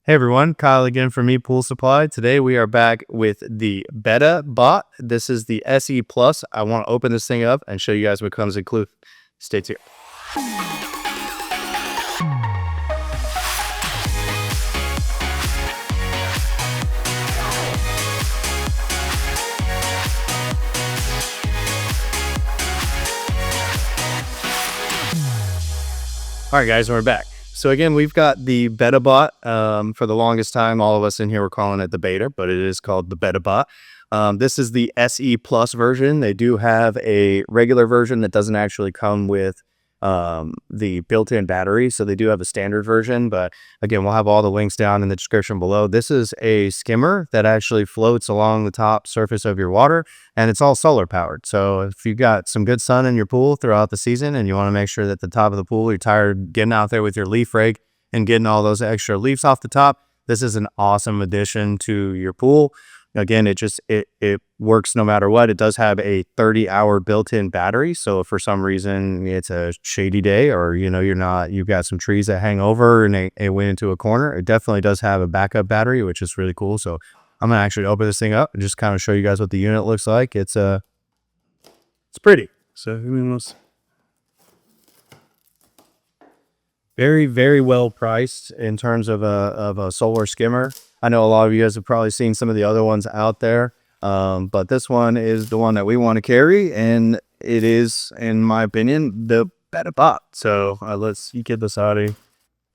Hey everyone, Kyle again from ePoolSupply. Today we are back with the Betta bot. This is the SE Plus. I want to open this thing up and show you guys what comes included. Stay tuned. All right, guys, we're back. So again, we've got the Betta bot. For the longest time, all of us in here were calling it the beta, but it is called the Betta bot. This is the SE Plus version. They do have a regular version that doesn't actually come with the built-in battery. So they do have a standard version, but again, we'll have all the links down in the description below. This is a skimmer that actually floats along the top surface of your water, and it's all solar powered. So if you've got some good sun in your pool throughout the season and you want to make sure that the top of the pool, you're tired getting out there with your leaf rake and getting all those extra leaves off the top, this is an awesome addition to your pool. Again, it works no matter what. It does have a 30-hour built-in battery. So if for some reason it's a shady day, or you've got some trees that hang over and it went into a corner, it definitely does have a backup battery, which is really cool. So I'm gonna actually open this thing up and just kind of show you guys what the unit looks like. It's pretty. So very, very well priced in terms of a solar skimmer. I know a lot of you guys have probably seen some of the other ones out there, but this one is the one that we want to carry, and it is, in my opinion, the Betta bot. So let's get this out of here.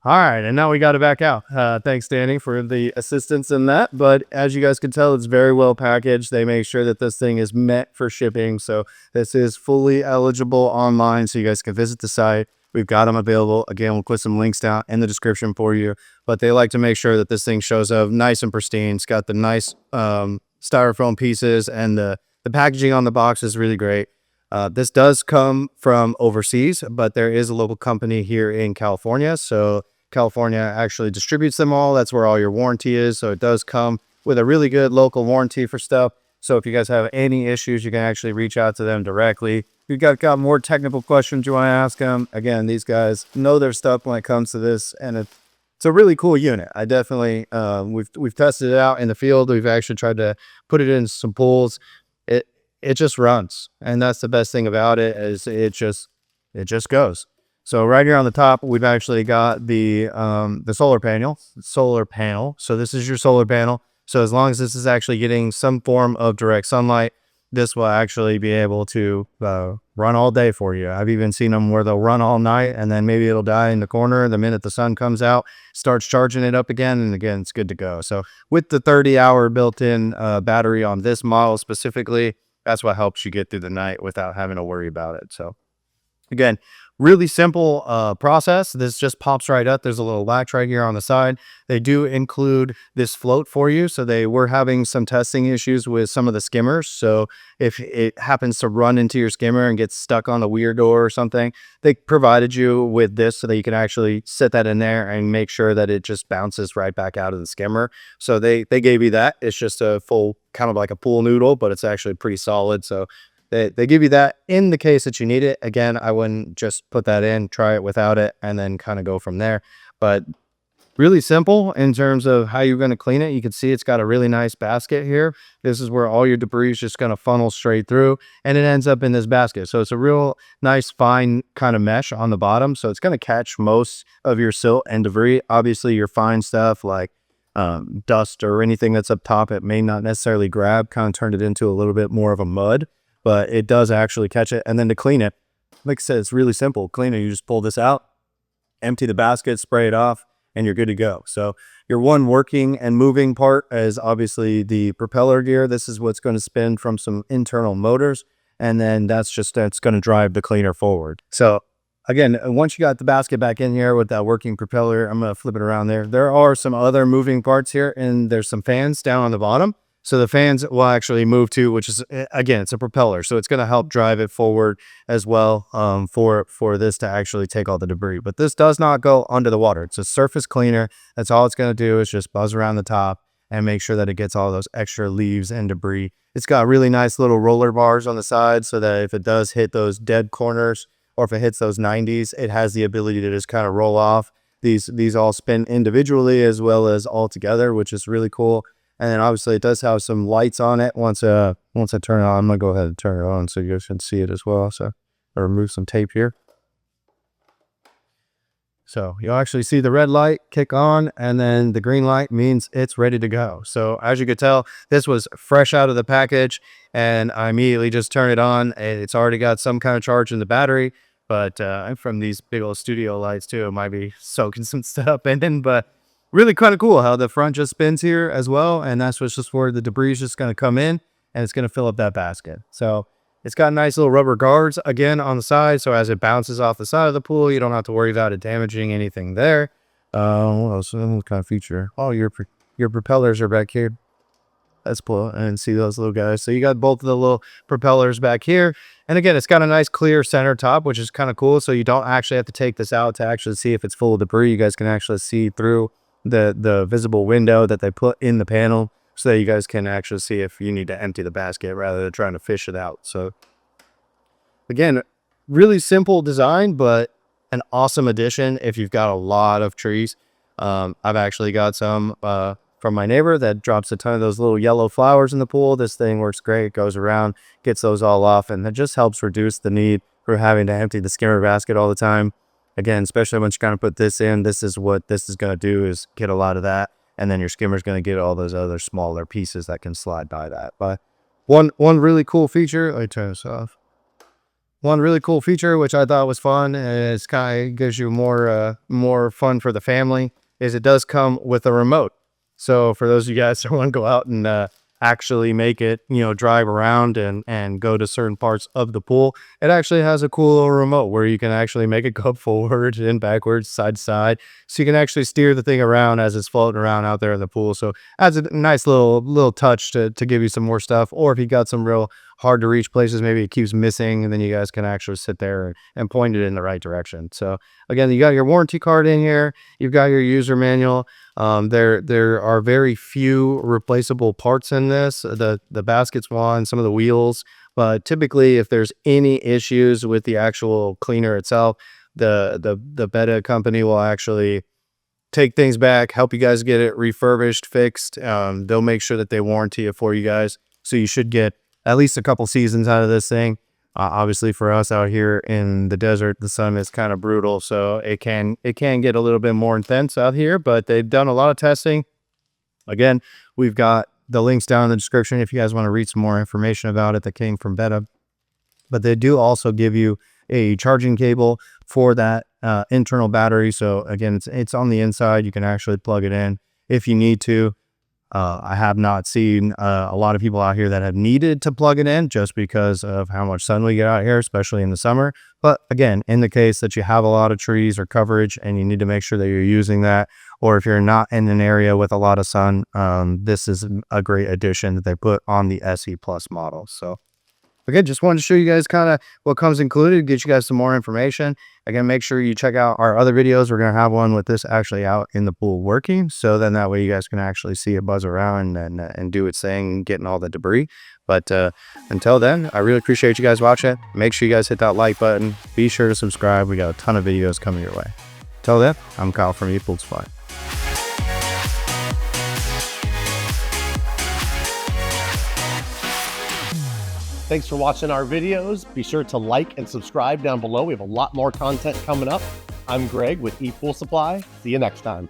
All right, and now we got it back out. Thanks, Danny, for the assistance in that. But as you guys can tell, it's very well packaged. They make sure that this thing is meant for shipping. So this is fully eligible online, so you guys can visit the site. We've got them available. Again, we'll put some links down in the description for you. But they like to make sure that this thing shows up nice and pristine. It's got the nice styrofoam pieces, and the packaging on the box is really great. This does come from overseas, but there is a local company here in California. So California actually distributes them all. That's where all your warranty is. So it does come with a really good local warranty for stuff. So if you guys have any issues, you can actually reach out to them directly. If you've got more technical questions you want to ask them, again, these guys know their stuff when it comes to this, and it's a really cool unit. I definitely, we've tested it out in the field. We've actually tried to put it in some pools. It just runs, and that's the best thing about it, is it just goes. So right here on the top, we've actually got the solar panel. So this is your solar panel. So as long as this is actually getting some form of direct sunlight, this will actually be able to run all day for you. I've even seen them where they'll run all night, and then maybe it'll die in the corner. The minute the sun comes out, starts charging it up again, and again, it's good to go. So with the 30-hour built-in battery on this model specifically, that's what helps you get through the night without having to worry about it. So again, really simple process. This just pops right up. There's a little latch right here on the side. They do include this float for you. So they were having some testing issues with some of the skimmers. So if it happens to run into your skimmer and gets stuck on the weir door or something, they provided you with this so that you can actually set that in there and make sure that it just bounces right back out of the skimmer. So they gave you that. It's just a full, kind of like a pool noodle, but it's actually pretty solid. So they give you that in the case that you need it. Again, I wouldn't just put that in, try it without it, and then kind of go from there. But really simple in terms of how you're going to clean it. You can see it's got a really nice basket here. This is where all your debris is just going to funnel straight through, and it ends up in this basket. So it's a real nice, fine kind of mesh on the bottom. So it's going to catch most of your silt and debris. Obviously, your fine stuff like dust or anything that's up top, it may not necessarily grab, kind of turned it into a little bit more of a mud. But it does actually catch it. And then to clean it, like I said, it's really simple. Clean it, you just pull this out, empty the basket, spray it off, and you're good to go. So your one working and moving part is obviously the propeller gear. This is what's going to spin from some internal motors. And then that's going to drive the cleaner forward. So again, once you got the basket back in here with that working propeller, I'm going to flip it around there. There are some other moving parts here, and there's some fans down on the bottom. So the fans will actually move to, which is, again, it's a propeller. So it's going to help drive it forward as well for this to actually take all the debris. But this does not go under the water. It's a surface cleaner. That's all it's going to do is just buzz around the top and make sure that it gets all those extra leaves and debris. It's got really nice little roller bars on the side so that if it does hit those dead corners, or if it hits those 90s, it has the ability to just kind of roll off. these all spin individually as well as all together, which is really cool. And then obviously it does have some lights on it. Once I turn it on, I'm gonna go ahead and turn it on so you guys can see it as well. So I'll remove some tape here. So you'll actually see the red light kick on, and then the green light means it's ready to go. So as you could tell, this was fresh out of the package, and I immediately just turned it on. It's already got some kind of charge in the battery, but from these big old studio lights too, it might be soaking some stuff in. But really kind of cool how the front just spins here as well, and that's what's just where the debris is just going to come in, and it's going to fill up that basket. So it's got nice little rubber guards again on the side, so as it bounces off the side of the pool, you don't have to worry about it damaging anything there. What else? What kind of feature? Oh, your propellers are back here. Let's pull and see those little guys. So you got both of the little propellers back here, and again, it's got a nice clear center top, which is kind of cool. So you don't actually have to take this out to actually see if it's full of debris. You guys can actually see through the visible window that they put in the panel, so that you guys can actually see if you need to empty the basket rather than trying to fish it out. So again, really simple design, but an awesome addition if you've got a lot of trees. I've actually got some from my neighbor that drops a ton of those little yellow flowers in the pool. This thing works great. It goes around, gets those all off, and it just helps reduce the need for having to empty the skimmer basket all the time. Again, especially once you kind of put this in, this is what this is going to do, is get a lot of that. And then your skimmer is going to get all those other smaller pieces that can slide by that. But one really cool feature, let me turn this off. One really cool feature, which I thought was fun, and it's kind of gives you more fun for the family, is it does come with a remote. So for those of you guys that want to go out and actually make it, drive around and go to certain parts of the pool, it actually has a cool little remote where you can actually make it go forward and backwards, side to side, so you can actually steer the thing around as it's floating around out there in the pool. So adds a nice little touch to give you some more stuff. Or if you got some real hard to reach places, maybe it keeps missing, and then you guys can actually sit there and point it in the right direction. So again, you got your warranty card in here, you've got your user manual. There are very few replaceable parts in this. The basket's one, some of the wheels, but typically if there's any issues with the actual cleaner itself, the Betta company will actually take things back, help you guys get it refurbished, fixed. They'll make sure that they warranty it for you guys, so you should get at least a couple seasons out of this thing. Obviously for us out here in the desert, the sun is kind of brutal, so it can get a little bit more intense out here, but they've done a lot of testing. Again, we've got the links down in the description if you guys want to read some more information about it that came from Betta. But they do also give you a charging cable for that internal battery. So again, it's on the inside. You can actually plug it in if you need to. I have not seen a lot of people out here that have needed to plug it in just because of how much sun we get out here, especially in the summer. But again, in the case that you have a lot of trees or coverage and you need to make sure that you're using that, or if you're not in an area with a lot of sun, this is a great addition that they put on the SE Plus model. So again, just wanted to show you guys kind of what comes included, get you guys some more information. Again, make sure you check out our other videos. We're going to have one with this actually out in the pool working. So then that way you guys can actually see it buzz around and do its thing, getting all the debris. But until then, I really appreciate you guys watching. Make sure you guys hit that like button. Be sure to subscribe. We got a ton of videos coming your way. Until then, I'm Kyle from ePoolSupply. Thanks for watching our videos. Be sure to like and subscribe down below. We have a lot more content coming up. I'm Greg with ePoolSupply. See you next time.